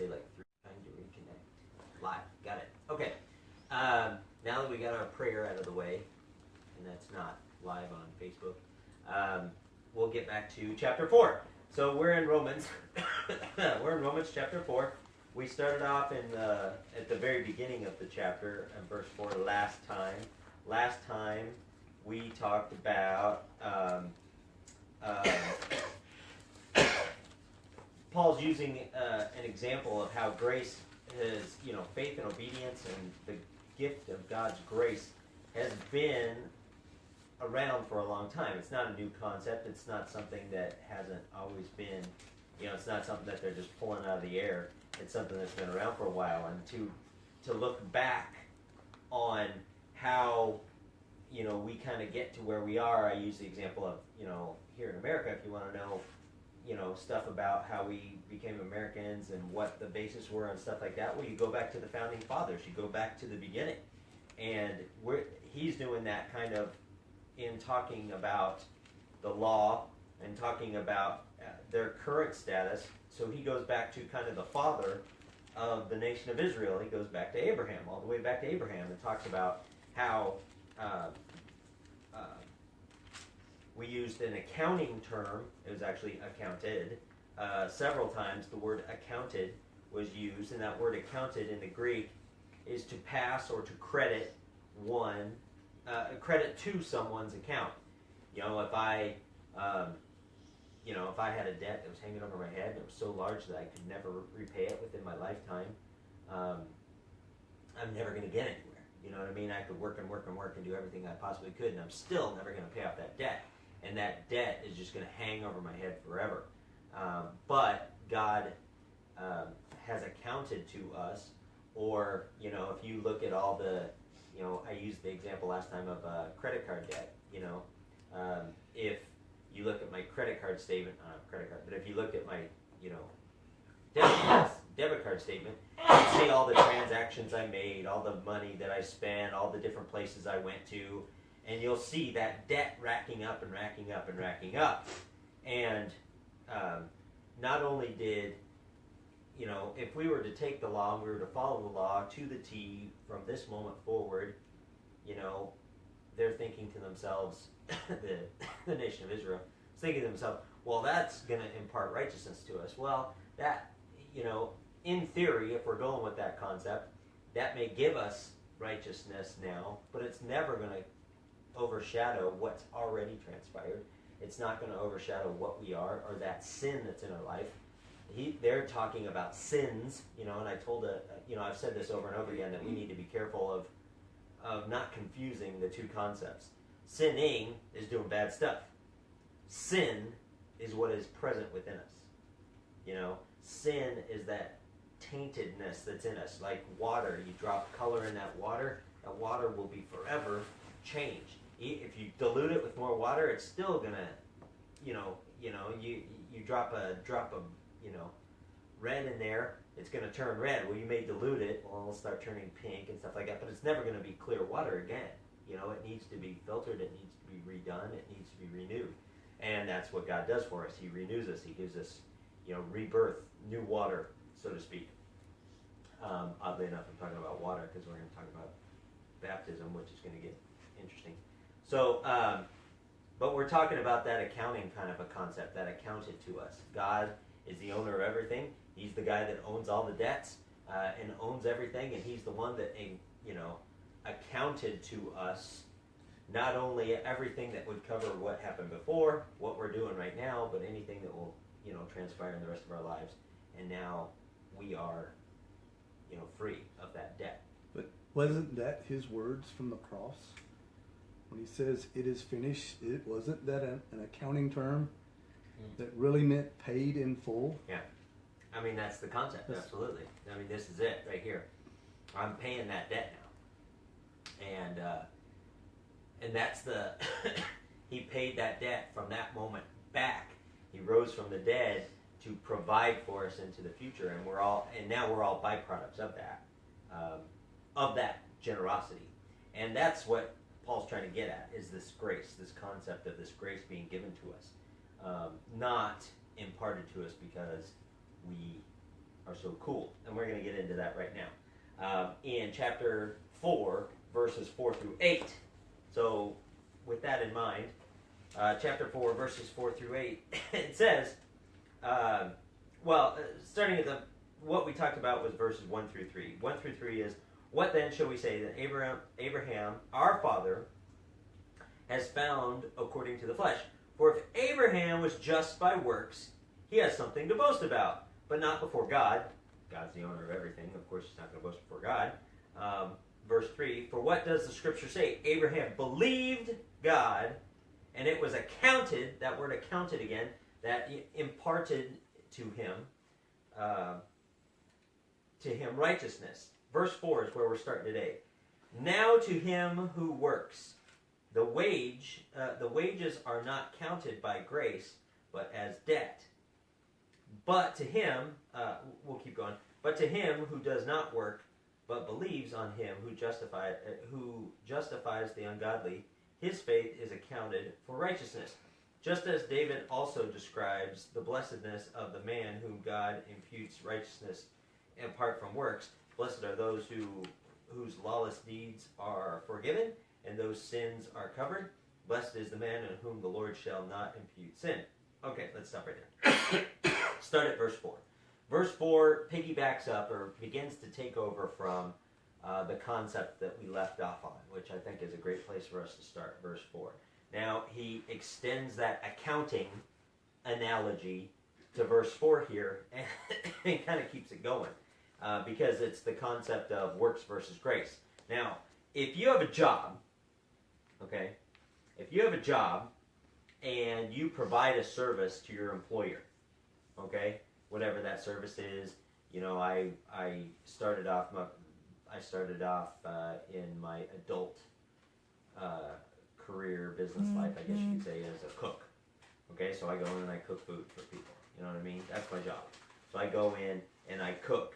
say like 3 times to reconnect. Live. Got it. Okay. Now that we got our prayer out of the way, and that's not live on Facebook, we'll get back to chapter 4. So we're in Romans. We're in Romans chapter 4. We started off at the very beginning of the chapter, in verse 4 last time. Last time we talked about Paul's using an example of how grace is, faith and obedience and the gift of God's grace has been around for a long time. It's not a new concept. It's not something that hasn't always been, it's not something that they're just pulling out of the air. It's something that's been around for a while. And to look back on how, we kind of get to where we are, I use the example of, here in America, if you want to know, stuff about how we became Americans and what the basis were and stuff like that, well, you go back to the founding fathers. You go back to the beginning. And he's doing that kind of in talking about the law and talking about their current status. So he goes back to kind of the father of the nation of Israel. He goes back to Abraham, all the way back to Abraham, and talks about how we used an accounting term. It was actually accounted. Several times the word accounted was used, and that word accounted in the Greek is to pass or to credit credit to someone's account. If I had a debt that was hanging over my head and it was so large that I could never repay it within my lifetime, I'm never going to get anywhere. You know what I mean? I could work and work and work and do everything I possibly could, and I'm still never going to pay off that debt. And that debt is just going to hang over my head forever. But God has accounted to us, or, if you look at all the, I used the example last time of credit card debt. If you look at my credit card statement, but if you look at my, debit card statement, you see all the transactions I made, all the money that I spent, all the different places I went to, and you'll see that debt racking up and racking up and racking up. And not only did, if we were to take the law and we were to follow the law to the T from this moment forward, they're thinking to themselves, the nation of Israel is thinking to themselves, well, that's going to impart righteousness to us. Well, that, in theory, if we're going with that concept, that may give us righteousness now, but it's never going to overshadow what's already transpired. It's not going to overshadow what we are or that sin that's in our life. They're talking about sins, and I told I've said this over and over again, that we need to be careful of not confusing the two concepts. Sinning is doing bad stuff. Sin is what is present within us. Sin is that taintedness that's in us. Like water, you drop color in that water will be forever changed. If you dilute it with more water, it's still gonna, you drop a red in there, it's gonna turn red. Well, you may dilute it, well, it'll start turning pink and stuff like that, but it's never gonna be clear water again. It needs to be filtered, it needs to be redone, it needs to be renewed. And that's what God does for us. He renews us, He gives us, rebirth, new water, so to speak. Oddly enough, I'm talking about water because we're going to talk about baptism, which is going to get interesting. So, but we're talking about that accounting kind of a concept, that accounted to us. God is the owner of everything. He's the guy that owns all the debts and owns everything, and He's the one that, accounted to us not only everything that would cover what happened before, what we're doing right now, but anything that will, transpire in the rest of our lives. And now we are, free of that debt. But wasn't that His words from the cross? When He says, "It is finished," wasn't that an accounting term that really meant paid in full? Yeah. I mean, that's the concept, absolutely. I mean, this is it right here. I'm paying that debt now. And that's the, He paid that debt from that moment back. He rose from the dead to provide for us into the future, and now we're all byproducts of that generosity. And that's what Paul's trying to get at, is this grace, this concept of this grace being given to us, not imparted to us because we are so cool. And we're going to get into that right now. In chapter 4, verses 4 through 8. So, with that in mind, chapter 4, verses 4 through 8, it says, starting at what we talked about was verses 1 through 3. 1 through 3 is, what then shall we say that Abraham, our father, has found according to the flesh? For if Abraham was just by works, he has something to boast about, but not before God. God's the owner of everything. Of course, he's not going to boast before God. Verse 3, for what does the scripture say? Abraham believed God, and it was accounted, that word accounted again, that imparted to him righteousness. Verse 4 is where we're starting today. Now to him who works, the wages are not counted by grace, but as debt. But to him, we'll keep going, but to him who does not work, but believes on him who justifies the ungodly, his faith is accounted for righteousness. Just as David also describes the blessedness of the man whom God imputes righteousness apart from works, blessed are those whose lawless deeds are forgiven, and those sins are covered. Blessed is the man in whom the Lord shall not impute sin. Okay, let's stop right there. Start at verse 4. Verse 4 piggybacks up, or begins to take over from the concept that we left off on, which I think is a great place for us to start, verse 4. Now, he extends that accounting analogy to verse 4 here, and kind of keeps it going, because it's the concept of works versus grace. Now, if you have a job, okay, if you have a job and you provide a service to your employer, okay, whatever that service is, I started off in my adult career, business life, I guess you could say, as a cook. Okay, so I go in and I cook food for people. You know what I mean? That's my job. So I go in and I cook.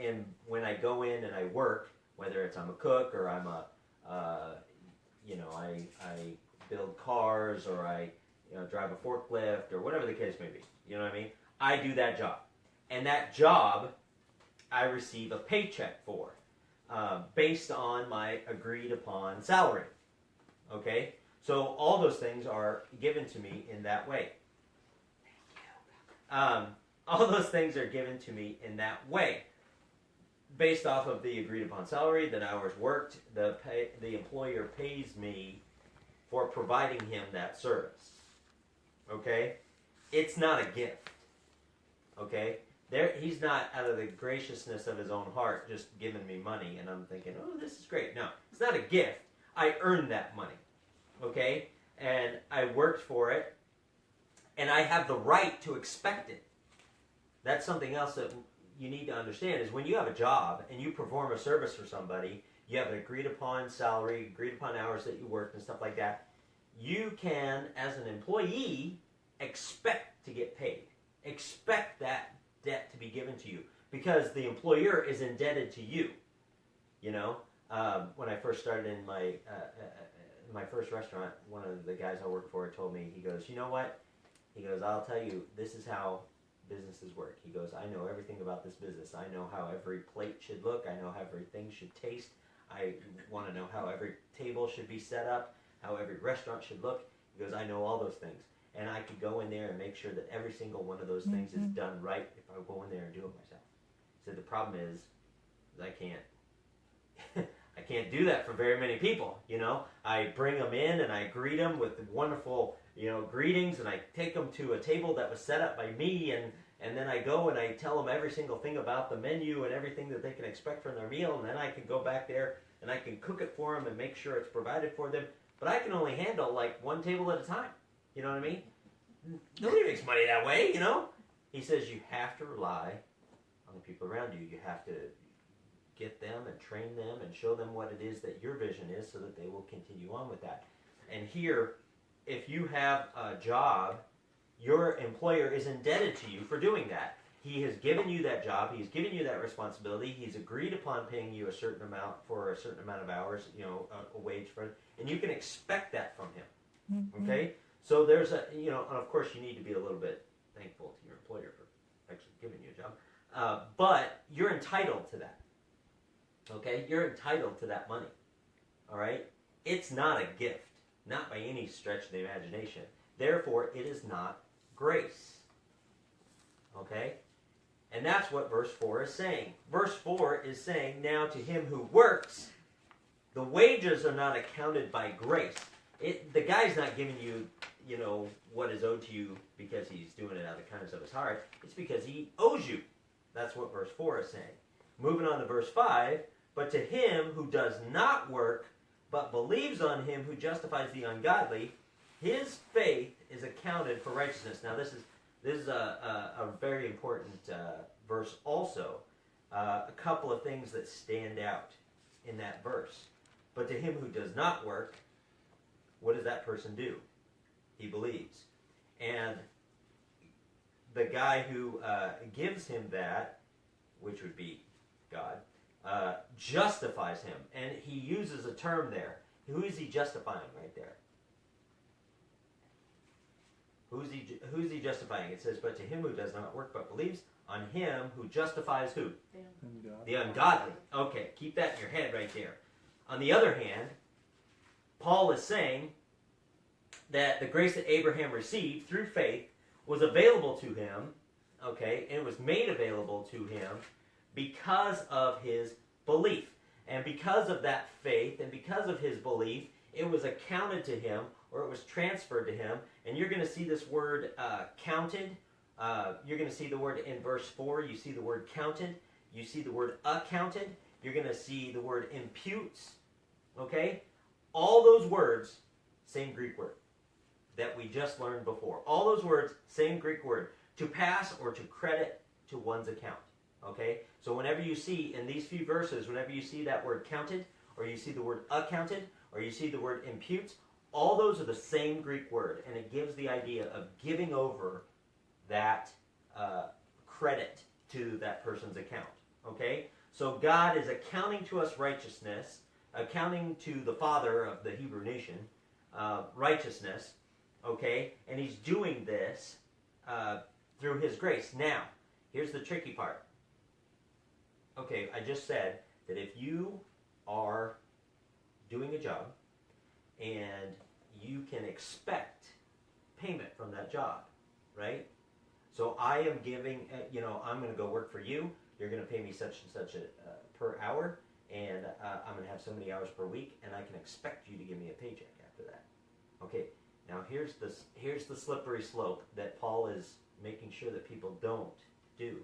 And when I go in and I work, whether it's I'm a cook or I'm I build cars or I drive a forklift or whatever the case may be. You know what I mean? I do that job. And that job I receive a paycheck for based on my agreed upon salary. Okay? So all those things are given to me in that way. All those things are given to me in that way. Based off of the agreed upon salary, the hours worked, the employer pays me for providing him that service. Okay? It's not a gift. Okay? He's not, out of the graciousness of his own heart, just giving me money and I'm thinking, oh, this is great. No, it's not a gift. I earned that money. Okay? And I worked for it, and I have the right to expect it. That's something else that you need to understand, is when you have a job and you perform a service for somebody, you have an agreed upon salary, agreed upon hours that you worked and stuff like that, you can, as an employee, expect to get paid. Expect that debt to be given to you, because the employer is indebted to you. When I first started in my first restaurant, one of the guys I worked for told me, he goes, you know what? He goes, I'll tell you, this is how businesses work. He goes, I know everything about this business. I know how every plate should look. I know how everything should taste. I want to know how every table should be set up, how every restaurant should look. He goes, I know all those things. And I could go in there and make sure that every single one of those things is done right if I go in there and do it myself. He said, the problem is I can't do that for very many people. I bring them in and I greet them with wonderful, greetings, and I take them to a table that was set up by me, and then I go and I tell them every single thing about the menu and everything that they can expect from their meal, and then I can go back there and I can cook it for them and make sure it's provided for them. But I can only handle like one table at a time. You know what I mean? Nobody makes money that way, He says you have to rely on the people around you. You have to get them and train them and show them what it is that your vision is so that they will continue on with that. And here, if you have a job, your employer is indebted to you for doing that. He has given you that job. He's given you that responsibility. He's agreed upon paying you a certain amount for a certain amount of hours, a wage for it. And you can expect that from him. Okay? So there's and of course you need to be a little bit thankful to your employer for actually giving you a job. But you're entitled to that. Okay? You're entitled to that money. All right? It's not a gift, not by any stretch of the imagination. Therefore, it is not grace. Okay? And that's what verse 4 is saying. Verse 4 is saying, now to him who works, the wages are not accounted by grace. The guy's not giving you, what is owed to you because he's doing it out of the kindness of his heart. It's because he owes you. That's what verse 4 is saying. Moving on to verse 5, but to him who does not work, but believes on him who justifies the ungodly, his faith is accounted for righteousness. Now this is a very important verse also. A couple of things that stand out in that verse. But to him who does not work, what does that person do? He believes. And the guy who gives him that, which would be God, justifies him. And he uses a term there. Who is he justifying right there? Who's he justifying? It says, but to him who does not work but believes on him who justifies who? The ungodly. Okay, keep that in your head right there. On the other hand, Paul is saying that the grace that Abraham received through faith was available to him, okay, and it was made available to him because of his belief. And because of that faith and because of his belief, it was accounted to him, or it was transferred to him. And you're going to see this word counted. You're going to see the word in verse 4. You see the word counted. You see the word accounted. You're going to see the word imputes. Okay? All those words, same Greek word that we just learned before. All those words, same Greek word. To pass or to credit to one's account. Okay? So whenever you see, in these few verses, whenever you see that word counted, or you see the word accounted, or you see the word imputes, all those are the same Greek word, and it gives the idea of giving over that credit to that person's account. Okay? So God is accounting to us righteousness, accounting to the father of the Hebrew nation righteousness, okay? And he's doing this through his grace. Now, here's the tricky part. Okay, I just said that if you are doing a job and you can expect payment from that job, right? So I am giving, I'm going to go work for you. You're going to pay me such and such per hour, and I'm going to have so many hours per week, and I can expect you to give me a paycheck after that. Okay, now here's the slippery slope that Paul is making sure that people don't do.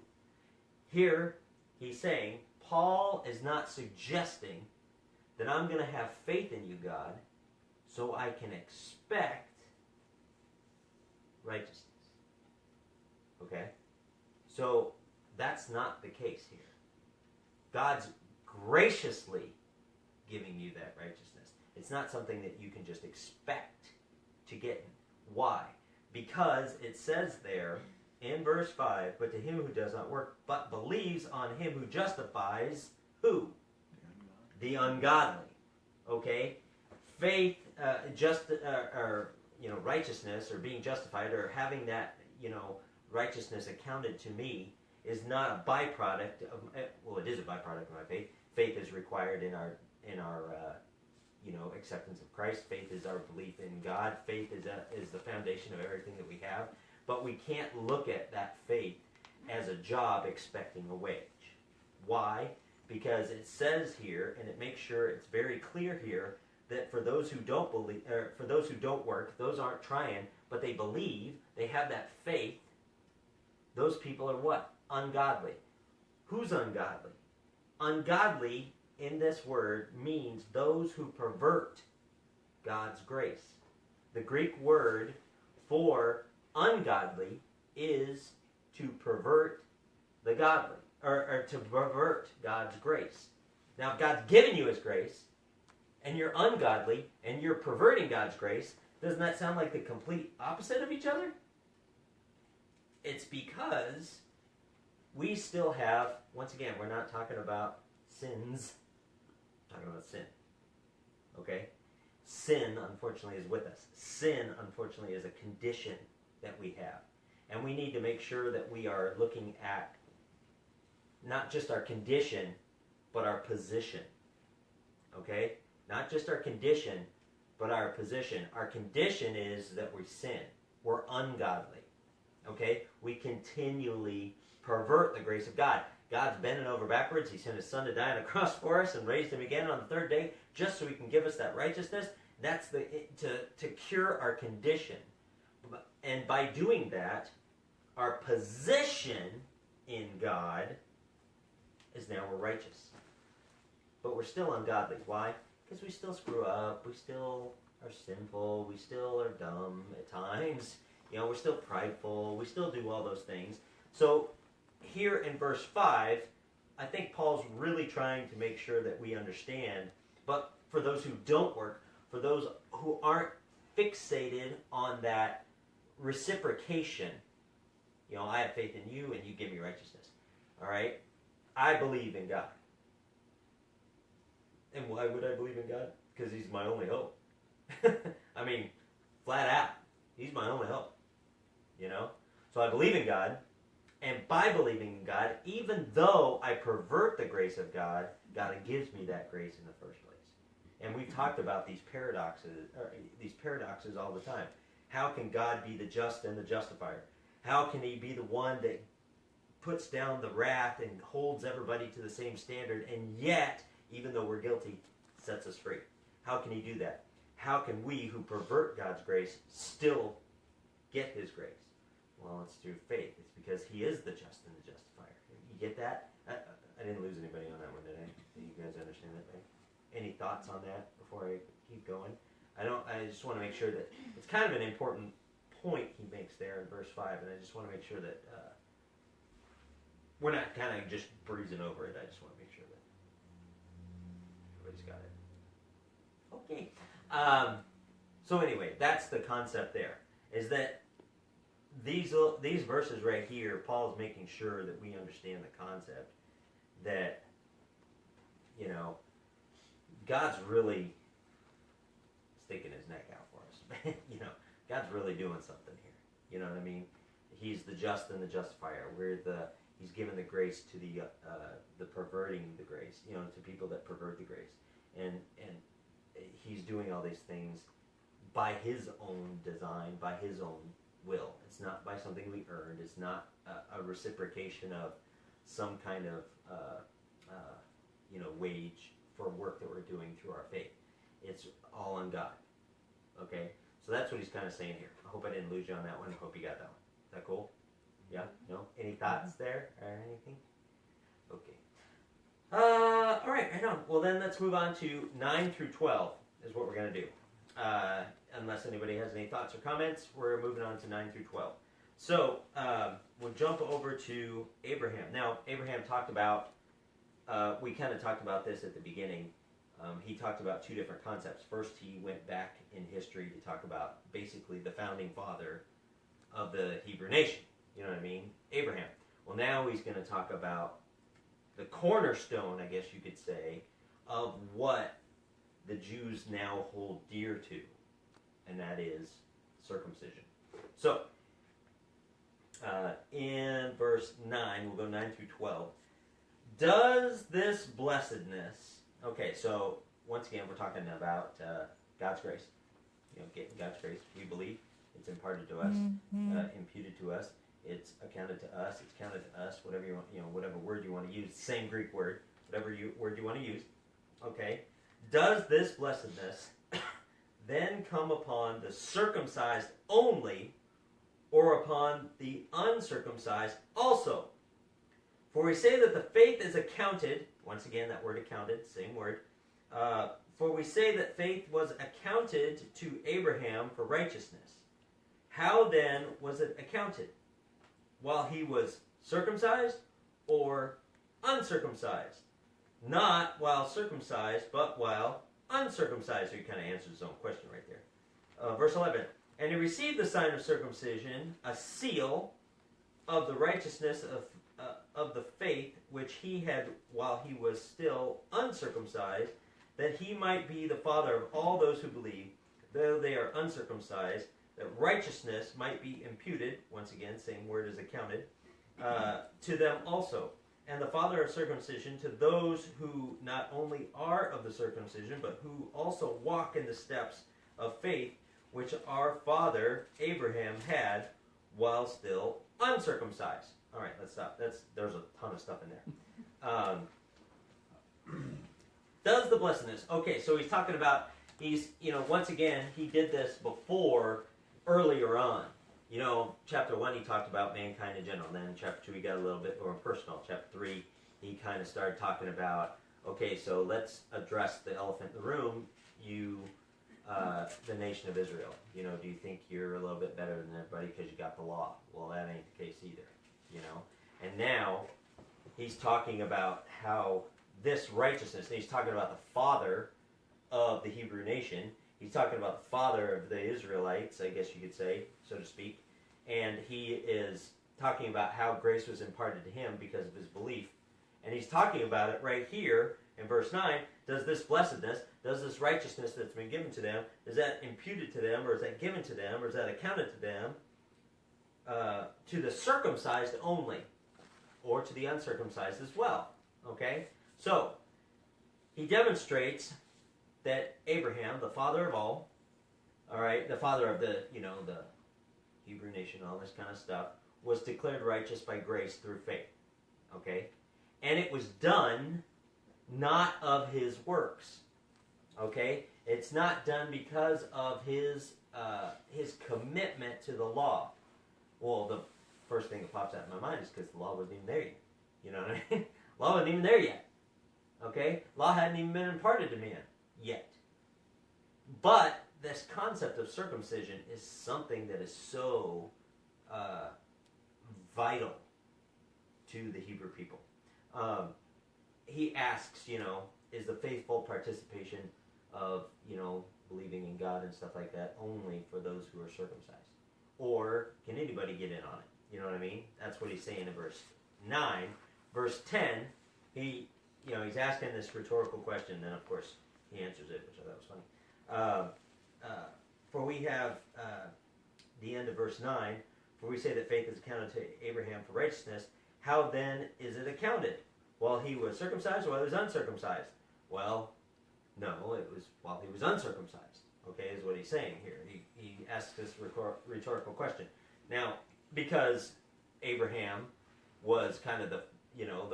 Here, he's saying, Paul is not suggesting that I'm going to have faith in you, God, so I can expect righteousness. Okay? So, that's not the case here. God's graciously giving you that righteousness. It's not something that you can just expect to get. Why? Because it says there in verse 5, but to him who does not work, but believes on him who justifies, who? The ungodly. Okay? Faith, righteousness, or being justified, or having that, righteousness accounted to me, is not a byproduct of, well, it is a byproduct of my faith. Faith is required in our acceptance of Christ. Faith is our belief in God. Faith is the foundation of everything that we have. But we can't look at that faith as a job expecting a wage. Why? Because it says here, and it makes sure it's very clear here, that for those who don't believe, or for those who don't work, those aren't trying, but they believe, they have that faith. Those people are what? Ungodly. Who's ungodly? Ungodly in this word means those who pervert God's grace. The Greek word for ungodly is to pervert the godly, or to pervert God's grace. Now, if God's given you his grace, and you're ungodly, and you're perverting God's grace, doesn't that sound like the complete opposite of each other? It's because we still have, once again, we're not talking about sins, we're talking about sin. Okay? Sin, unfortunately, is with us. Sin, unfortunately, is a condition that we have. And we need to make sure that we are looking at not just our condition, but our position. Okay? Not just our condition, but our position. Our condition is that we sin. We're ungodly. Okay? We continually pervert the grace of God. God's bending over backwards. He sent his son to die on a cross for us and raised him again on the third day just so he can give us that righteousness. That's to cure our condition. And by doing that, our position in God is now we're righteous. But we're still ungodly. Why? Because we still screw up. We still are sinful. We still are dumb at times. We're still prideful. We still do all those things. So here in verse 5, I think Paul's really trying to make sure that we understand. But for those who don't work, for those who aren't fixated on that reciprocation, I have faith in you and you give me righteousness. All right? I believe in God. And why would I believe in God? Because he's my only hope. I mean, flat out. He's my only hope. So I believe in God. And by believing in God, even though I pervert the grace of God, God gives me that grace in the first place. And we've talked about these paradoxes all the time. How can God be the just and the justifier? How can he be the one that puts down the wrath and holds everybody to the same standard, and yet, even though we're guilty, sets us free? How can he do that? How can we who pervert God's grace still get his grace? Well, it's through faith. It's because he is the just and the justifier. You get that? I didn't lose anybody on that one, did I? Do you guys understand that, right? Any thoughts on that before I keep going? I just want to make sure that it's kind of an important point he makes there in verse 5, and I just want to make sure that we're not kind of just breezing over it. I just want to make sure that everybody's got it. Okay. So anyway, that's the concept there, is that these verses right here, Paul's making sure that we understand the concept that, God's really sticking his neck out for us. God's really doing something here. You know what I mean? He's the just and the justifier. He's given the grace to the perverting the grace, to people that pervert the grace. And he's doing all these things by his own design, by his own will. It's not by something we earned. It's not a reciprocation of some kind of wage for work that we're doing through our faith. It's all on God. Okay? So that's what he's kind of saying here. I hope I didn't lose you on that one. I hope you got that one. Is that cool? Yeah? No? Any thoughts there or anything? Okay. All right on. Well, then let's move on to 9 through 12 is what we're going to do. Unless anybody has any thoughts or comments, we're moving on to 9 through 12. So we'll jump over to Abraham. Now, Abraham talked about, we kind of talked about this at the beginning. He talked about two different concepts. First, he went back in history to talk about basically the founding father of the Hebrew nation. You know what I mean? Abraham. Well, now he's going to talk about the cornerstone, I guess you could say, of what the Jews now hold dear to, and that is circumcision. So, in verse 9, we'll go 9 through 12. Does this blessedness... Okay, so once again, we're talking about God's grace. Getting God's grace. We believe it's imparted to us, imputed to us. It's accounted to us. It's counted to us. Whatever you want, whatever word you want to use. Same Greek word. Whatever word you want to use. Okay. Does this blessedness then come upon the circumcised only, or upon the uncircumcised also? For we say that the faith is accounted, once again that word accounted, same word, for we say that faith was accounted to Abraham for righteousness. How then was it accounted? While he was circumcised or uncircumcised? Not while circumcised, but while uncircumcised. So he kind of answers his own question right there. Verse 11. And he received the sign of circumcision, a seal of the righteousness of the faith which he had while he was still uncircumcised, that he might be the father of all those who believe, though they are uncircumcised, that righteousness might be imputed, once again, same word as accounted, to them also. and the father of circumcision to those who not only are of the circumcision, but who also walk in the steps of faith, which our father Abraham had while still uncircumcised. All right, let's stop. There's a ton of stuff in there. Does the blessedness. Okay, so he's talking about, once again, he did this before, earlier on. Chapter 1, he talked about mankind in general. Then in chapter 2, he got a little bit more personal. Chapter 3, he kind of started talking about, okay, so let's address the elephant in the room, the nation of Israel. Do you think you're a little bit better than everybody because you got the law? Well, that ain't the case either, And now, he's talking about how this righteousness, he's talking about the father of the Hebrew nation. He's talking about the father of the Israelites, I guess you could say, so to speak. And he is talking about how grace was imparted to him because of his belief. And he's talking about it right here in verse 9. Does this blessedness, does this righteousness that's been given to them, is that imputed to them, or is that given to them, or is that accounted to them, to the circumcised only, or to the uncircumcised as well? Okay? So, he demonstrates that Abraham, the father of all right, the father of the Hebrew nation, all this kind of stuff, was declared righteous by grace through faith. Okay? And it was done not of his works. Okay? It's not done because of his commitment to the law. Well, the first thing that pops out in my mind is because the law wasn't even there yet. You know what I mean? Law wasn't even there yet. Okay? Law hadn't even been imparted to man yet. But this concept of circumcision is something that is so vital to the Hebrew people. He asks, is the faithful participation of, believing in God and stuff like that only for those who are circumcised? Or can anybody get in on it? You know what I mean? That's what he's saying in verse 9. Verse 10, he's asking this rhetorical question, and then of course he answers it, which I thought was funny. For we have the end of verse 9, for we say that faith is accounted to Abraham for righteousness. How then is it accounted? While he was circumcised or while he was uncircumcised? Well, no, it was while he was uncircumcised, okay, is what he's saying here. He asks this rhetorical question. Now, because Abraham was kind of the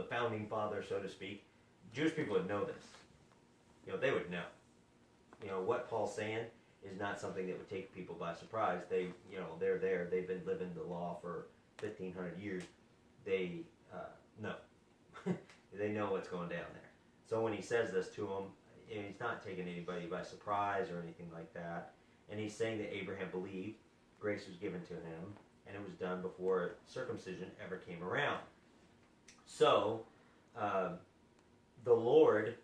founding father, so to speak, Jewish people would know this. They would know. What Paul's saying is not something that would take people by surprise. They're there. They've been living the law for 1,500 years. They know. They know what's going down there. So when he says this to them, he's not taking anybody by surprise or anything like that. And he's saying that Abraham believed, grace was given to him, and it was done before circumcision ever came around. So, the Lord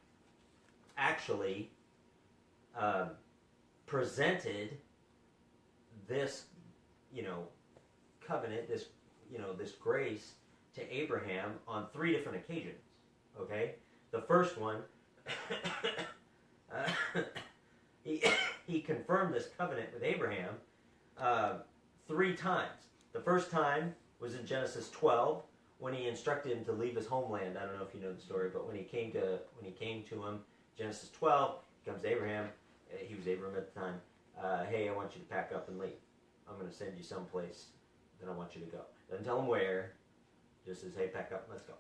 actually presented this, covenant, this grace to Abraham on 3 different occasions. Okay? The first one, he confirmed this covenant with Abraham 3 times. The first time was in Genesis 12 when he instructed him to leave his homeland. I don't know if you know the story, but when he came to him, Genesis 12, he comes to Abraham. He was Abram at the time. Hey, I want you to pack up and leave. I'm going to send you someplace that I want you to go. Doesn't tell him where. Just says, hey, pack up, let's go.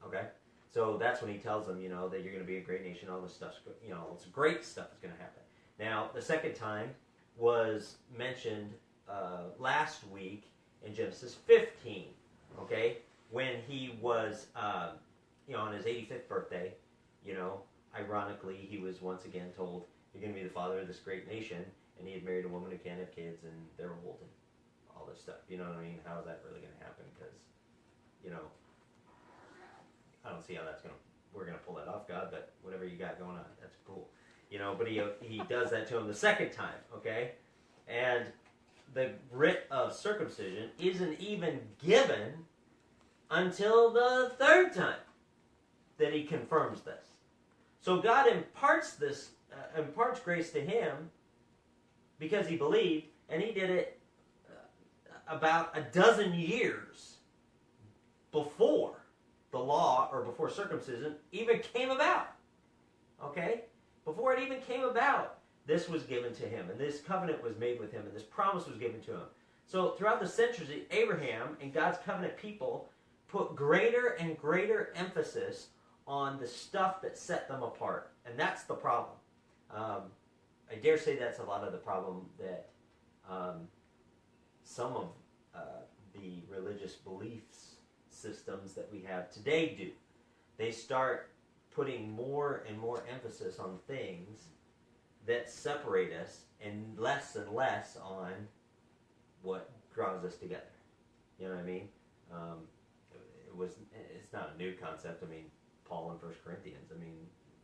Okay? So that's when he tells them, that you're going to be a great nation. All this stuff's, it's great stuff is going to happen. Now, the second time was mentioned last week in Genesis 15. Okay? When he was, on his 85th birthday, ironically, he was once again told, you're going to be the father of this great nation, and he had married a woman who can't have kids, and they're old, and all this stuff. You know what I mean? How is that really going to happen? Because, I don't see how we're going to pull that off, God, but whatever you got going on, that's cool. But he does that to him the second time, okay? And the rite of circumcision isn't even given until the third time that he confirms this. So God imparts grace to him because he believed, and he did it about a dozen years before the law, or before circumcision even came about. Okay? Before it even came about, this was given to him, and this covenant was made with him, and this promise was given to him. So throughout the centuries, Abraham and God's covenant people put greater and greater emphasis on the stuff that set them apart. And that's the problem. I dare say that's a lot of the problem that some of the religious beliefs systems that we have today do. They start putting more and more emphasis on things that separate us and less on what draws us together. You know what I mean? It's not a new concept. I mean, Paul in 1 Corinthians. I mean,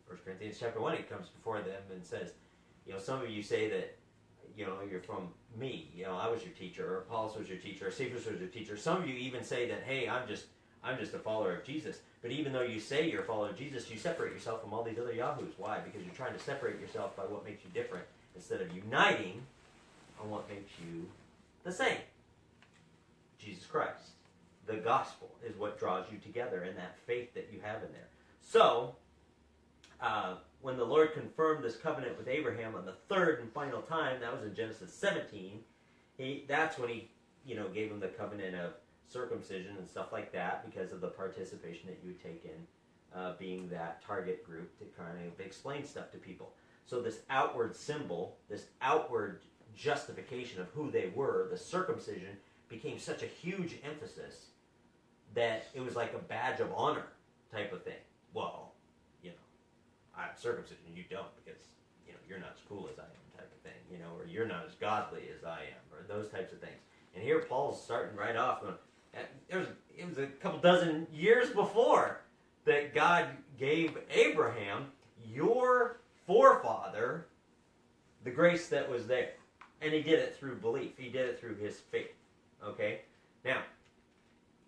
1 Corinthians chapter 1, he comes before them and says, some of you say that, you're from me. I was your teacher, or Apollos was your teacher, or Cephas was your teacher. Some of you even say that, hey, I'm just a follower of Jesus. But even though you say you're a follower of Jesus, you separate yourself from all these other yahoos. Why? Because you're trying to separate yourself by what makes you different instead of uniting on what makes you the same. Jesus Christ. The gospel is what draws you together, and that faith that you have in there. So, when the Lord confirmed this covenant with Abraham on the third and final time, that was in Genesis 17, that's when he gave him the covenant of circumcision and stuff like that, because of the participation that you would take in being that target group to kind of explain stuff to people. So this outward symbol, this outward justification of who they were, the circumcision, became such a huge emphasis that it was like a badge of honor type of thing. Well, I have circumcision, you don't, because you're not as cool as I am type of thing, or you're not as godly as I am, or those types of things. And here Paul's starting right off going, it was a couple dozen years before that God gave Abraham, your forefather, the grace that was there. And he did it through belief. He did it through his faith. Okay? Now,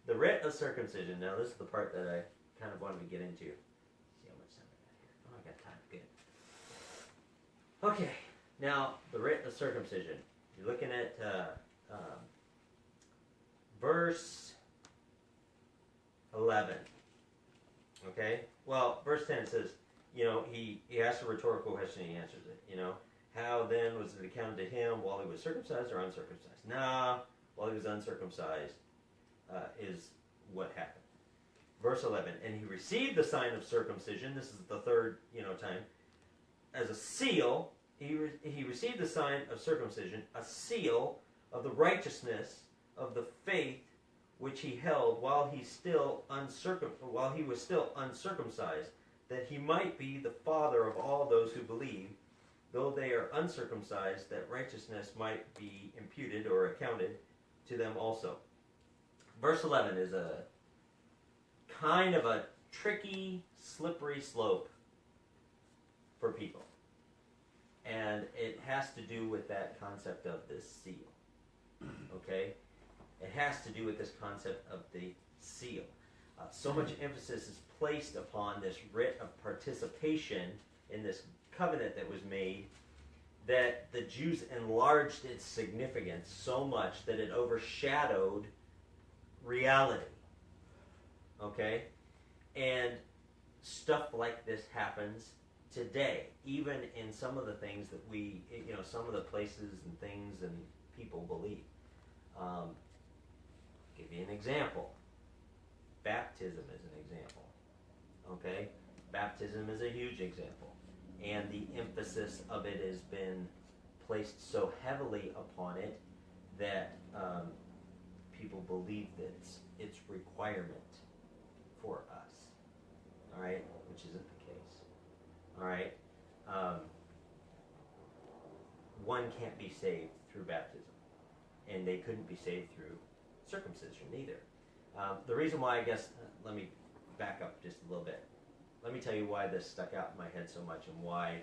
the rite of circumcision. Now, this is the part that I kind of wanted to get into. See how much time I got here. Oh, I got time. Good. Okay. Now, the rite of circumcision. You're looking at verse 11. Okay? Well, verse 10 says, he asks a rhetorical question and he answers it. How then was it accounted to him while he was circumcised or uncircumcised? Nah, while he was uncircumcised is what happened. Verse 11, and he received the sign of circumcision. This is the third, time. As a seal, he received the sign of circumcision, a seal of the righteousness of the faith which he held while he was still uncircumcised, that he might be the father of all those who believe, though they are uncircumcised, that righteousness might be imputed or accounted to them also. Verse 11 is a kind of a tricky, slippery slope for people. And it has to do with that concept of this seal. Okay? It has to do with this concept of the seal. So much emphasis is placed upon this rite of participation in this covenant that was made that the Jews enlarged its significance so much that it overshadowed reality. Okay? And stuff like this happens today, even in some of the things that some of the places and things and people believe. Give you an example. Baptism is an example. Okay? Baptism is a huge example. And the emphasis of it has been placed so heavily upon it that people believe that it's requirement for us. All right? Which isn't the case. All right? One can't be saved through baptism. And they couldn't be saved through circumcision either. The reason why, I guess, let me back up just a little bit. Let me tell you why this stuck out in my head so much and why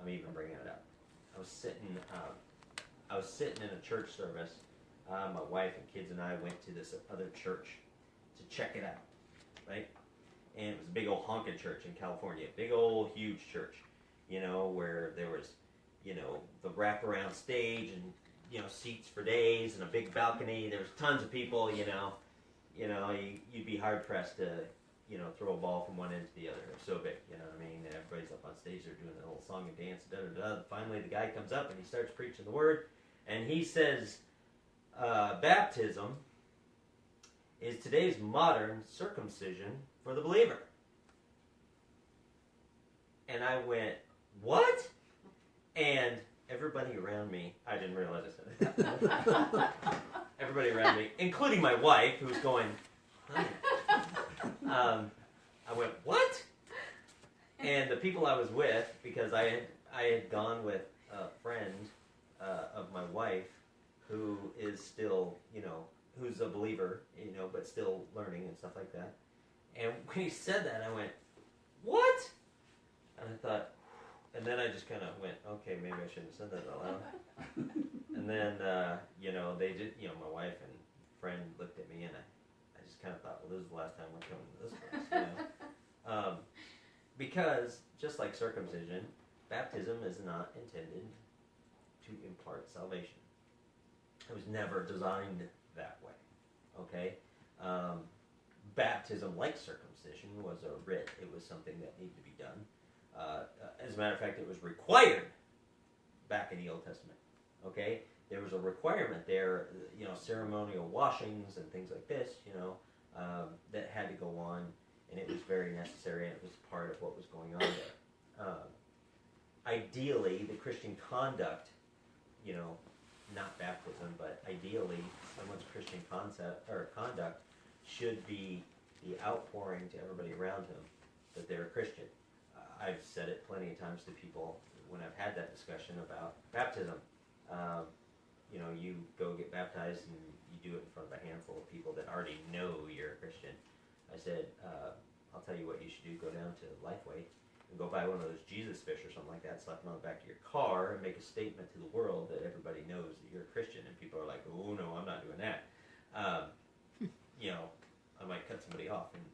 I'm even bringing it up. I was sitting in a church service. My wife and kids and I went to this other church to check it out, right? And it was a big old honking church in California, big old huge church, where there was, the wraparound stage and seats for days and a big balcony. There was tons of people. You'd be hard pressed to throw a ball from one end to the other. They're so big, you know what I mean? And everybody's up on stage, they're doing the whole song and dance, da da da. Finally, the guy comes up and he starts preaching the word, and he says, baptism is today's modern circumcision for the believer. And I went, what? And everybody around me, I didn't realize I said it. Everybody around me, including my wife, who was going, honey. I went, what? And the people I was with, because I had gone with a friend of my wife who is still, who's a believer, but still learning and stuff like that. And when he said that, I went, what? And I thought, and then I just kind of went, okay, maybe I shouldn't have said that out loud. And then, they did, my wife and friend looked at me, and I just kind of thought, well, this is the last time we're coming to this place. Because, just like circumcision, baptism is not intended to impart salvation. It was never designed that way, okay? Baptism, like circumcision, was a rite. It was something that needed to be done. As a matter of fact, it was required back in the Old Testament, okay? There was a requirement there, ceremonial washings and things like this, that had to go on, and it was very necessary, and it was part of what was going on there. Ideally, the Christian conduct, not baptism, but ideally, someone's Christian conduct should be the outpouring to everybody around him that they're a Christian. I've said it plenty of times to people when I've had that discussion about baptism. You go get baptized and you do it in front of a handful of people that already know you're a Christian. I said, I'll tell you what you should do. Go down to Lifeway and go buy one of those Jesus fish or something like that, slap them on the back of your car, and make a statement to the world that everybody knows that you're a Christian. And people are like, oh, no, I'm not doing that. I might cut somebody off, and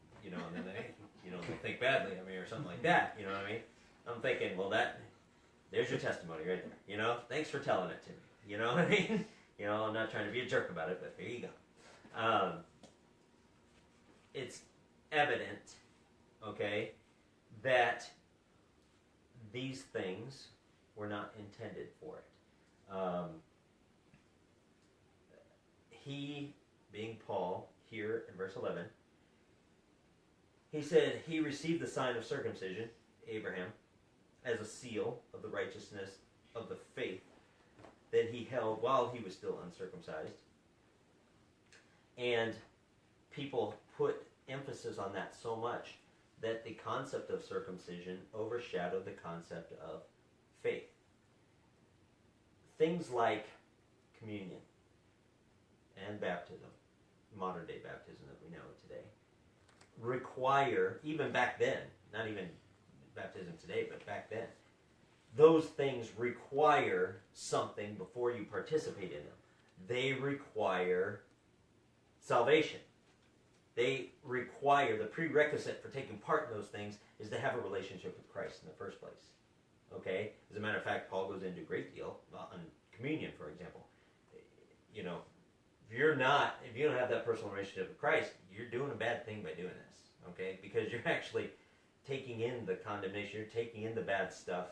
then they, they'll think badly of me or something like that. You know what I mean? I'm thinking, well, there's your testimony right there. Thanks for telling it to me. You know what I mean? I'm not trying to be a jerk about it, but here you go. It's evident, okay, that these things were not intended for it. He, being Paul, here in verse 11, he said he received the sign of circumcision, Abraham, as a seal of the righteousness of the faith that he held while he was still uncircumcised. And people put emphasis on that so much that the concept of circumcision overshadowed the concept of faith. Things like communion and baptism, modern day baptism that we know today, require, even back then, not even baptism today, but back then, those things require something before you participate in them. They require salvation. They require, the prerequisite for taking part in those things is to have a relationship with Christ in the first place. Okay? As a matter of fact, Paul goes into a great deal on communion, for example. If you don't have that personal relationship with Christ, you're doing a bad thing by doing this. Okay? Because you're actually taking in the condemnation, you're taking in the bad stuff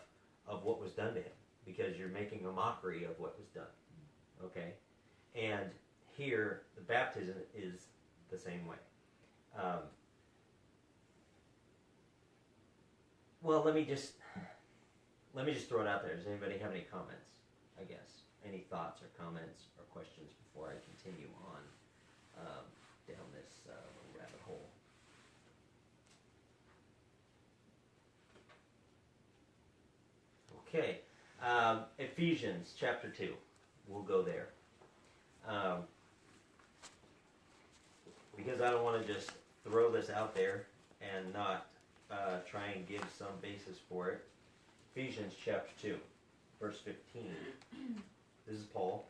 of what was done to him, because you're making a mockery of what was done. Okay? And here, the baptism is the same way. Well, let me just throw it out there. Does anybody have any comments, I guess? Any thoughts or comments or questions before I continue on down this rabbit hole? Okay. Ephesians chapter 2. We'll go there. Because I don't want to just throw this out there and not try and give some basis for it. Ephesians chapter 2, verse 15. This is Paul.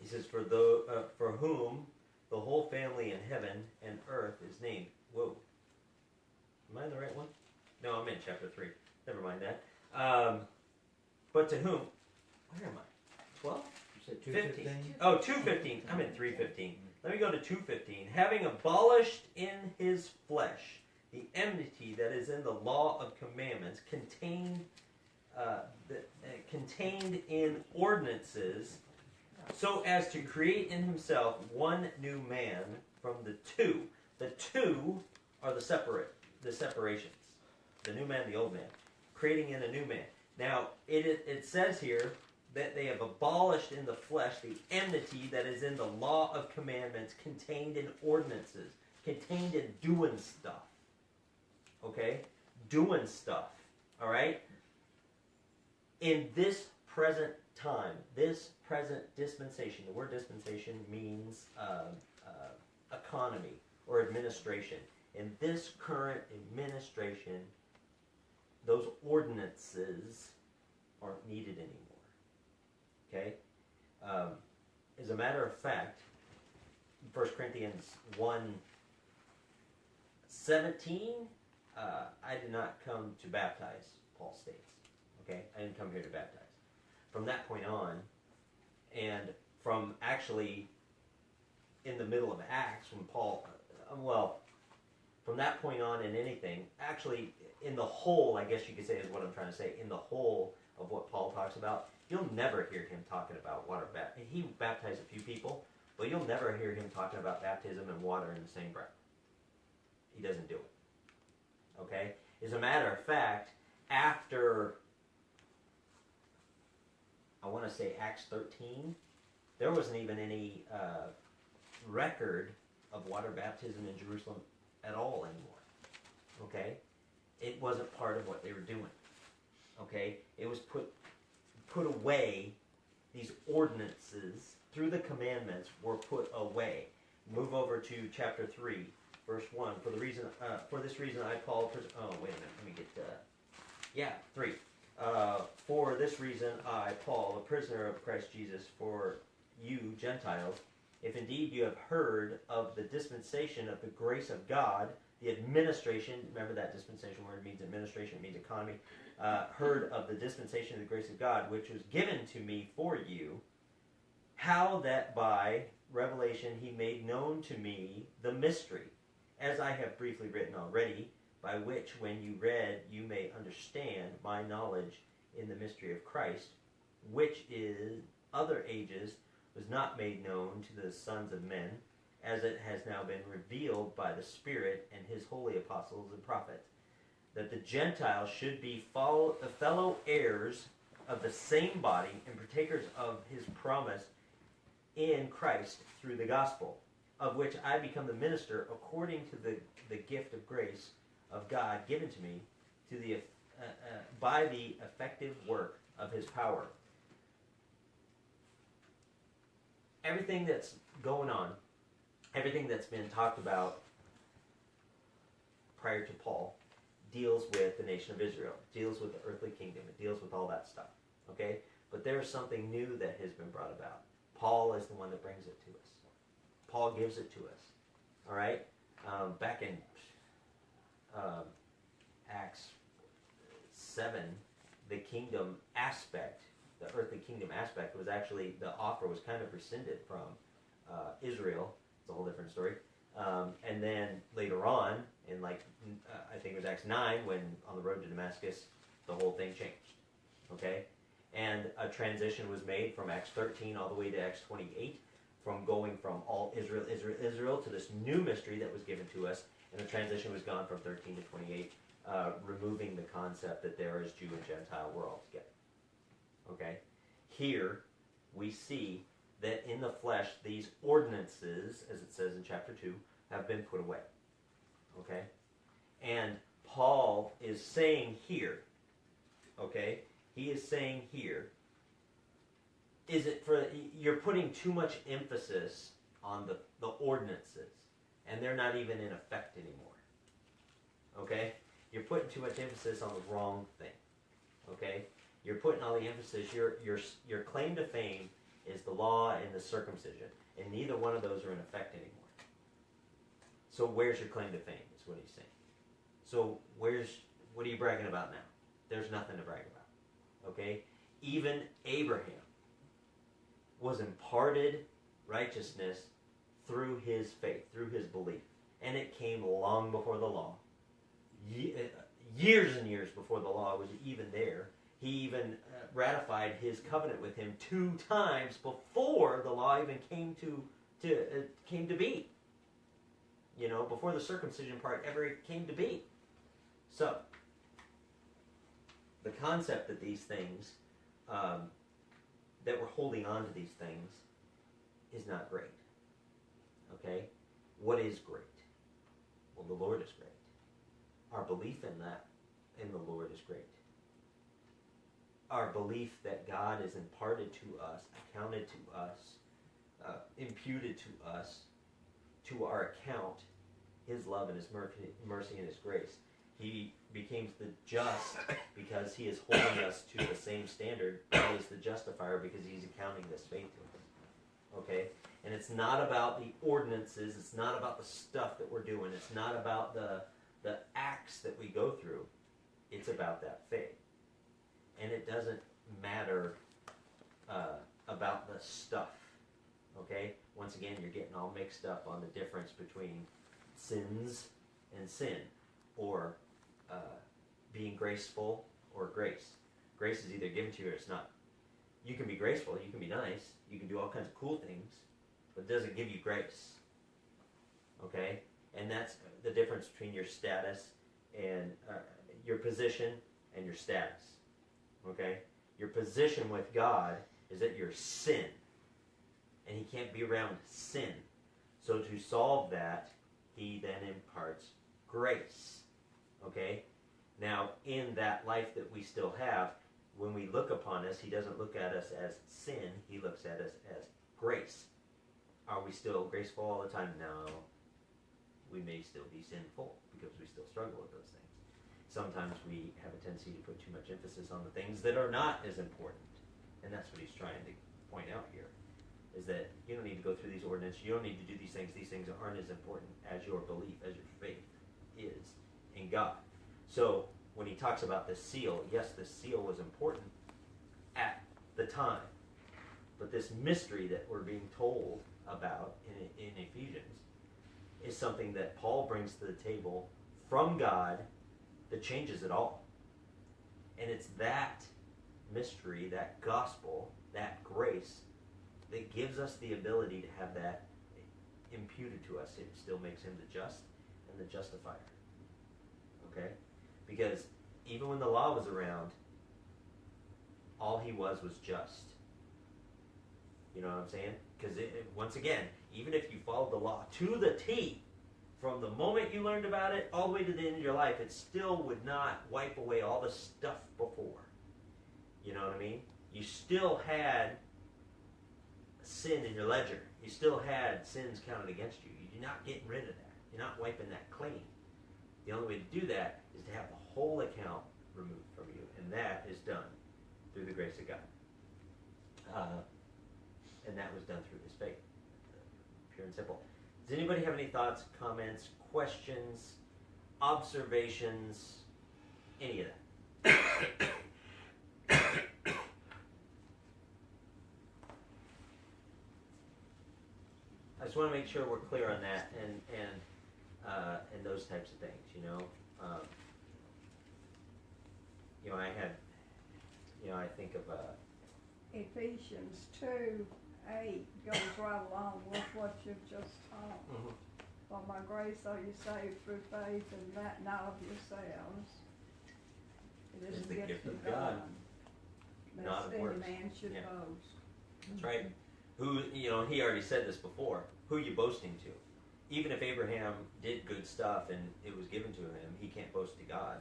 He says, for whom the whole family in heaven and earth is named. Whoa. Am I in the right one? No, I'm in chapter 3. Never mind that. But to whom? Where am I? 12? You said 15. 2:15? Oh, 2:15. I'm in 3:15. Let me go to 2:15. Having abolished in his flesh the enmity that is in the law of commandments contained in ordinances, so as to create in himself one new man from the two. The two are the separations. The new man, the old man. Creating in a new man. Now, it says here that they have abolished in the flesh the enmity that is in the law of commandments contained in ordinances, contained in doing stuff. Okay? Doing stuff. All right? In this present time, this present dispensation, the word dispensation means economy or administration. In this current administration, those ordinances aren't needed anymore. Okay? As a matter of fact, 1 Corinthians 1:17, I did not come to baptize, Paul states. Okay? I didn't come here to baptize. From that point on, and from actually in the middle of Acts, when Paul, from that point on in anything, actually in the whole, I guess you could say is what I'm trying to say, in the whole of what Paul talks about, you'll never hear him talking about water baptism. He baptized a few people, but you'll never hear him talking about baptism and water in the same breath. He doesn't do it. Okay? As a matter of fact, after, I want to say Acts 13, there wasn't even any record of water baptism in Jerusalem at all anymore. Okay? It wasn't part of what they were doing. Okay? It was put away. These ordinances through the commandments were put away. Move over to chapter 3, verse 1. For this reason I, Paul, wait a minute, let me get, 3. For this reason I, Paul, a prisoner of Christ Jesus, for you Gentiles, if indeed you have heard of the dispensation of the grace of God, the administration, remember that dispensation word means administration, it means economy, heard of the dispensation of the grace of God, which was given to me for you, how that by revelation he made known to me the mystery, as I have briefly written already, by which when you read you may understand my knowledge in the mystery of Christ, which in other ages was not made known to the sons of men, as it has now been revealed by the Spirit and his holy apostles and prophets, that the Gentiles should be fellow heirs of the same body and partakers of his promise in Christ through the gospel, of which I become the minister according to the gift of grace of God given to me by the effective work of his power. Everything that's going on, everything that's been talked about prior to Paul deals with the nation of Israel, deals with the earthly kingdom, it deals with all that stuff, okay? But there's something new that has been brought about. Paul is the one that brings it to us. Paul gives it to us, all right? Back in Acts 7, the kingdom aspect, the earthly kingdom aspect was actually, the offer was kind of rescinded from Israel. It's a whole different story. And then later on, in I think it was Acts 9, when on the road to Damascus, the whole thing changed. Okay? And a transition was made from Acts 13 all the way to Acts 28, from going from all Israel to this new mystery that was given to us. And the transition was gone from 13 to 28, removing the concept that there is Jew and Gentile, we're all together. Okay? Here, we see that in the flesh, these ordinances, as it says in chapter 2, have been put away. Okay? And Paul is saying here, okay, he is saying here, is it for, you're putting too much emphasis on the ordinances, and they're not even in effect anymore. Okay? You're putting too much emphasis on the wrong thing. Okay? You're putting all the emphasis, your claim to fame is the law and the circumcision, and neither one of those are in effect anymore. So where's your claim to fame, is what he's saying. So what are you bragging about now? There's nothing to brag about. Okay? Even Abraham was imparted righteousness through his faith, through his belief. And it came long before the law. Years and years before the law was even there. He even ratified his covenant with him 2 times before the law even came to be. You know, before the circumcision part ever came to be. So, the concept that these things, that we're holding on to these things, is not great. Okay? What is great? Well, the Lord is great. Our belief in that, in the Lord, is great. Our belief that God is imparted to us, accounted to us, imputed to us, to our account, his love and his mercy and his grace. He becomes the just because he is holding us to the same standard. He is the justifier because he's accounting this faith to us. Okay? And it's not about the ordinances. It's not about the stuff that we're doing. It's not about the acts that we go through. It's about that faith. And it doesn't matter about the stuff. Okay? Once again, you're getting all mixed up on the difference between sins and sin, or being graceful or grace. Grace is either given to you or it's not. You can be graceful, you can be nice, you can do all kinds of cool things, but it doesn't give you grace. Okay? And that's the difference between your status and your position and your status. Okay? Your position with God is that you're sin, and he can't be around sin. So to solve that, he then imparts grace. Okay? Now, in that life that we still have, when we look upon us, he doesn't look at us as sin, he looks at us as grace. Are we still graceful all the time? No. We may still be sinful because we still struggle with those things. Sometimes we have a tendency to put too much emphasis on the things that are not as important. And that's what he's trying to point out here, is that you don't need to go through these ordinances. You don't need to do these things. These things aren't as important as your belief, as your faith is in God. So when he talks about the seal, yes, the seal was important at the time. But this mystery that we're being told about in Ephesians is something that Paul brings to the table from God that changes it all. And it's that mystery, that gospel, that grace that gives us the ability to have that imputed to us. It still makes him the just and the justifier. Okay? Because even when the law was around, all he was just. You know what I'm saying? Because once again, even if you followed the law to the T, from the moment you learned about it all the way to the end of your life, it still would not wipe away all the stuff before. You know what I mean? You still had sin in your ledger. You still had sins counted against you. You're not getting rid of that. You're not wiping that clean. The only way to do that is to have the whole account removed from you. And that is done through the grace of God. And that was done through his faith. Pure and simple. Does anybody have any thoughts, comments, questions, observations, any of that? I just want to make sure we're clear on that and those types of things, you know. I think of Ephesians 2:8 goes right along with what you've just taught. Mm-hmm. For by grace are you saved through faith, and that not of yourselves. It is the gift of God. Not of Lest any works. man should Yeah. boast. That's right. Who, he already said this before. Who are you boasting to? Even if Abraham did good stuff and it was given to him, he can't boast to God.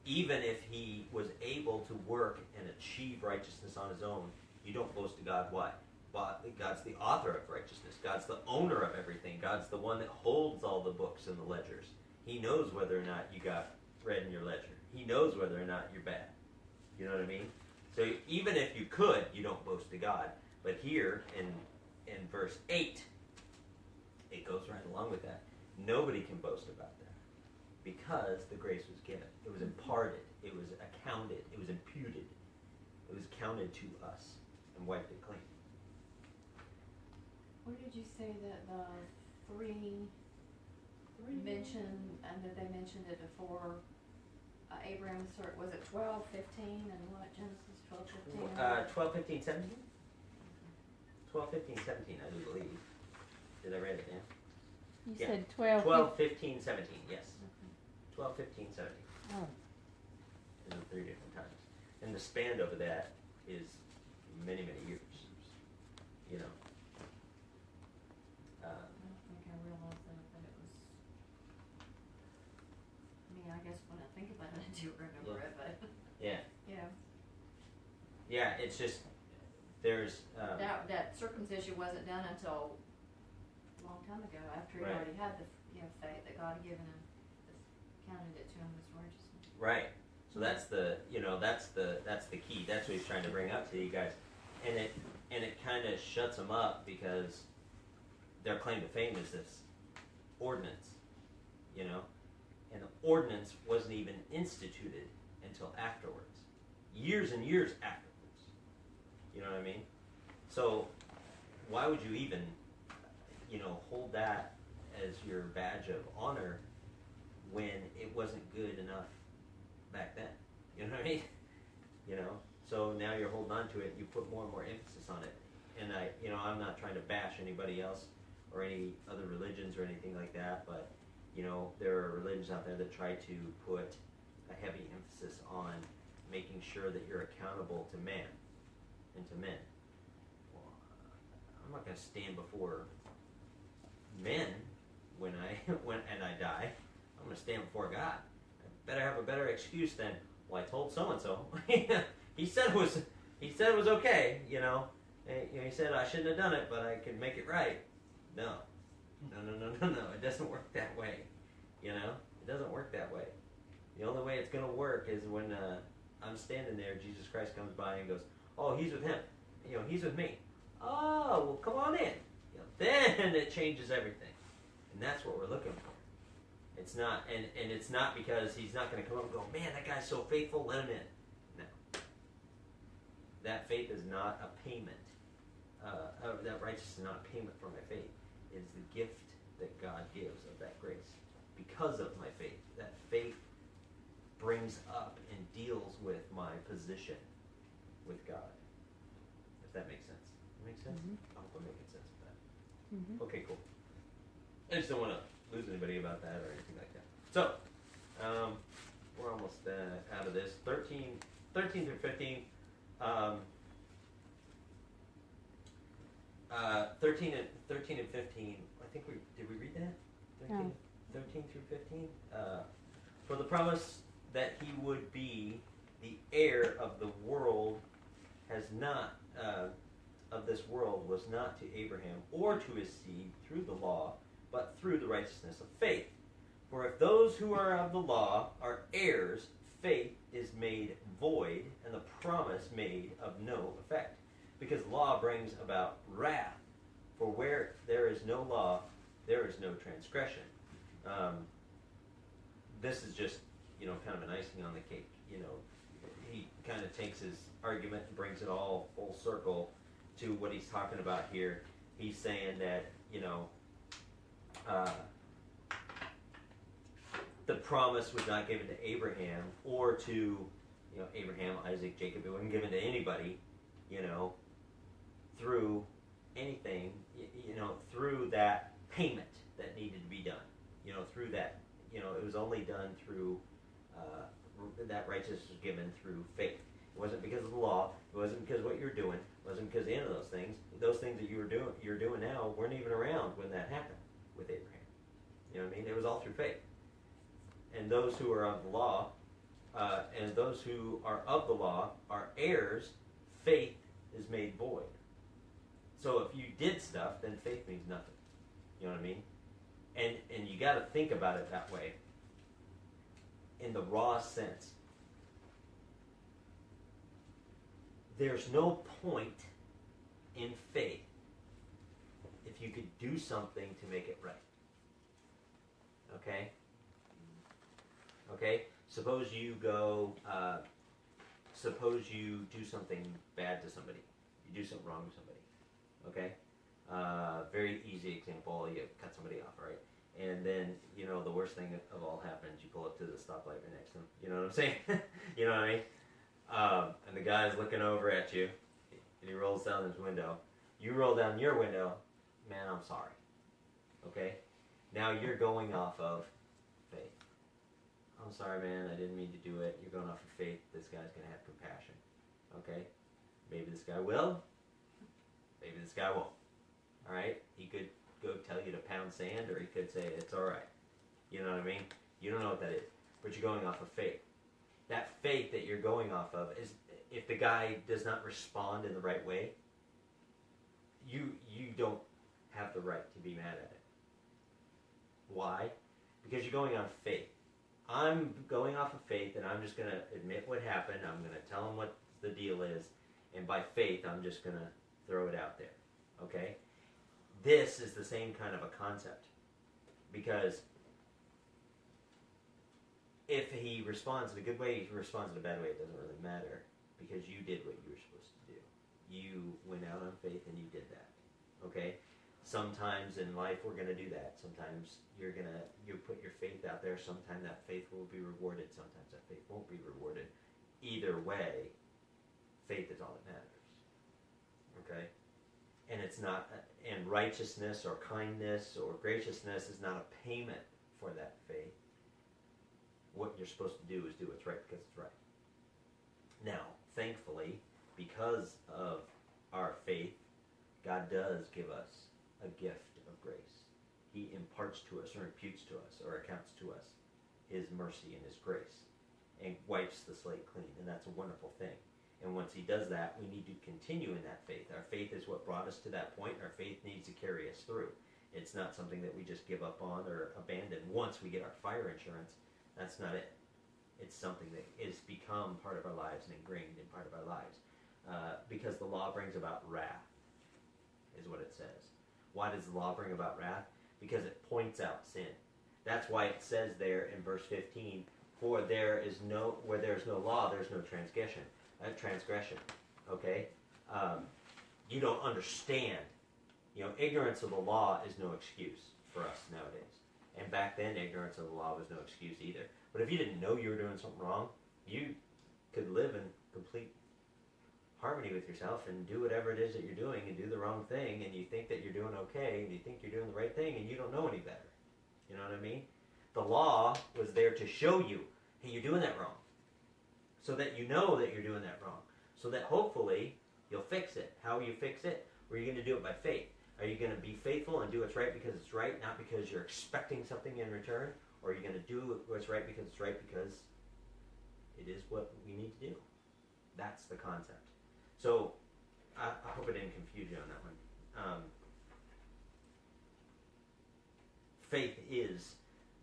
Even if he was able to work and achieve righteousness on his own, you don't boast to God. Why? But God's the author of righteousness. God's the owner of everything. God's the one that holds all the books and the ledgers. He knows whether or not you got red in your ledger. He knows whether or not you're bad. You know what I mean? So even if you could, you don't boast to God. But here in verse 8, it goes right along with that. Nobody can boast about that because the grace was given. It was imparted. It was accounted. It was imputed. It was counted to us and wiped it clean. Where did you say that the three mentioned, and that they mentioned it before, Abraham, was it 12, 15, and what, Genesis 12, 15? 12, 15, 17? 12, 15, 17, I do believe. Did I write it down? You Yeah. said 12. 12, 15, 17, yes. 12, 15, 17. Oh. In the 3 different times. And the span over that is many, many years. You know. I don't think I realized that it was, I mean, I guess when I think about it, I do remember Yeah. it, but, Yeah. yeah. Yeah, it's just, there's, That circumcision wasn't done until a long time ago, after he Right. already had the, faith that God had given him, counted it to him as righteousness. right. So that's the, that's the key. That's what he's trying to bring up to you guys. And it kind of shuts them up because their claim to fame is this ordinance, and the ordinance wasn't even instituted until afterwards, years and years afterwards. You know what I mean? So why would you even, hold that as your badge of honor when it wasn't good enough back then? You know what I mean? So now you're holding on to it. You put more and more emphasis on it. And I'm not trying to bash anybody else or any other religions or anything like that, but there are religions out there that try to put a heavy emphasis on making sure that you're accountable to man and to men. Well, I'm not going to stand before men when I die. I'm going to stand before God. I better have a better excuse than, well, I told so and so. He said it was okay. He said I shouldn't have done it, but I could make it right. No. It doesn't work that way. It doesn't work that way. The only way it's going to work is when I'm standing there, Jesus Christ comes by and goes, oh, he's with him. He's with me. Oh, well, come on in. Then it changes everything. And that's what we're looking for. It's not, and it's not because he's not going to come up and go, man, that guy's so faithful, let him in. No. That faith is not a payment. That righteousness is not a payment for my faith. It is the gift that God gives of that grace. Because of my faith. That faith brings up and deals with my position with God. If that makes sense. Make sense? Mhm. I hope I'm making sense of that. Mhm. Okay, cool. I just don't want to lose anybody about that or anything like that. So, we're almost out of this. 13 through 15. 13 and 15. I think did we read that? 13, No. 13 through 15. For the promise that he would be the heir of the world has not. Of this world was not to Abraham or to his seed through the law, but through the righteousness of faith. For if those who are of the law are heirs, faith is made void, and the promise made of no effect. Because law brings about wrath. For where there is no law, there is no transgression. This is just, kind of an icing on the cake. He kind of takes his argument and brings it all full circle to what he's talking about here. He's saying that, the promise was not given to Abraham or to, Abraham, Isaac, Jacob. It wasn't given to anybody, through anything, through that payment that needed to be done. Through that, it was only done through, that righteousness was given through faith. It wasn't because of the law. It wasn't because of what you were doing. It wasn't because of any of those things. Those things that you're doing now weren't even around when that happened with Abraham. You know what I mean? It was all through faith. And those who are of the law, and those who are of the law are heirs, faith is made void. So if you did stuff, then faith means nothing. You know what I mean? And you got to think about it that way. In the raw sense. There's no point in faith if you could do something to make it right. Okay? Okay? Suppose you do something bad to somebody. You do something wrong to somebody. Okay? Very easy example, you cut somebody off, right? And then, the worst thing of all happens, you pull up to the stoplight right next to them. You know what I'm saying? You know what I mean? And the guy's looking over at you, and he rolls down his window. You roll down your window, man, I'm sorry. Okay? Now you're going off of faith. I'm sorry, man, I didn't mean to do it. You're going off of faith. This guy's going to have compassion. Okay? Maybe this guy will. Maybe this guy won't. All right? He could go tell you to pound sand, or he could say it's all right. You know what I mean? You don't know what that is, but you're going off of faith. That faith that you're going off of is, if the guy does not respond in the right way, you don't have the right to be mad at it. Why? Because you're going on faith. I'm going off of faith, and I'm just going to admit what happened. I'm going to tell him what the deal is, and by faith, I'm just going to throw it out there. Okay? This is the same kind of a concept, because if he responds in a good way, if he responds in a bad way, it doesn't really matter, because you did what you were supposed to do. You went out on faith and you did that. Okay? Sometimes in life we're going to do that. Sometimes you put your faith out there. Sometimes that faith will be rewarded. Sometimes that faith won't be rewarded. Either way, faith is all that matters. Okay? And it's not, and righteousness or kindness or graciousness is not a payment for that faith. What you're supposed to do is do what's right because it's right. Now, thankfully, because of our faith, God does give us a gift of grace. He imparts to us, or imputes to us, or accounts to us His mercy and His grace, and wipes the slate clean, and that's a wonderful thing. And once He does that, we need to continue in that faith. Our faith is what brought us to that point, and our faith needs to carry us through. It's not something that we just give up on or abandon once we get our fire insurance. That's not it. It's something that is become part of our lives and ingrained in part of our lives. Because the law brings about wrath, is what it says. Why does the law bring about wrath? Because it points out sin. That's why it says there in verse 15, where there is no law, there's no transgression. Okay? You don't understand. Ignorance of the law is no excuse for us nowadays. And back then, ignorance of the law was no excuse either. But if you didn't know you were doing something wrong, you could live in complete harmony with yourself and do whatever it is that you're doing and do the wrong thing, and you think that you're doing okay, and you think you're doing the right thing, and you don't know any better. You know what I mean? The law was there to show you, hey, you're doing that wrong. So that you know that you're doing that wrong. So that hopefully you'll fix it. How will you fix it? Well, you're going to do it by faith. Are you going to be faithful and do what's right because it's right, not because you're expecting something in return? Or are you going to do what's right because it's right because it is what we need to do? That's the concept. So I hope I didn't confuse you on that one. Faith is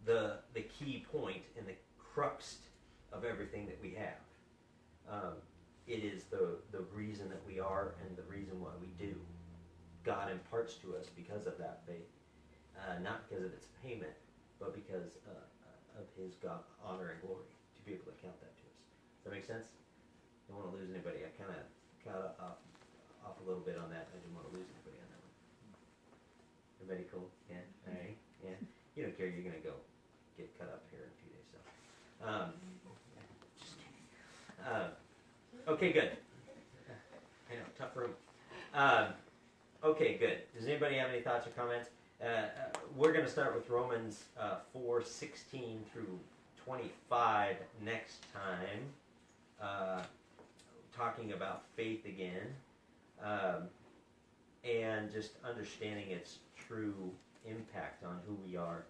the key point and the crux of everything that we have. It is the reason that we are and the reason why we do. God imparts to us because of that faith, not because of its payment, but because of His God honor and glory to be able to count that to us. Does that make sense? Don't want to lose anybody. I kind of got off a little bit on that. I didn't want to lose anybody on that one. Everybody cool? Yeah? All right? Yeah? You don't care. You're going to go get cut up here in a few days. So, just kidding. Okay, good. I know, tough room. Okay, good. Does anybody have any thoughts or comments? We're going to start with Romans 4:16 through 25 next time, talking about faith again, and just understanding its true impact on who we are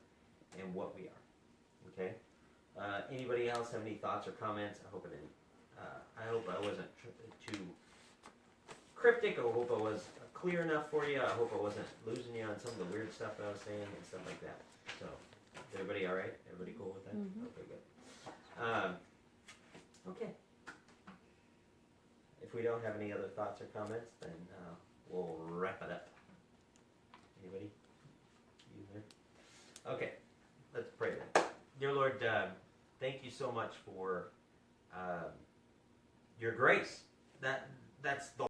and what we are. Okay? Anybody else have any thoughts or comments? I hope I didn't. I hope I wasn't too cryptic. I hope I was clear enough for you. I hope I wasn't losing you on some of the weird stuff that I was saying and stuff like that. So, is everybody all right? Everybody cool with that? Mm-hmm. Okay, good. Okay. If we don't have any other thoughts or comments, then we'll wrap it up. Anybody? You there? Okay. Let's pray then. Dear Lord, thank you so much for your grace. That's the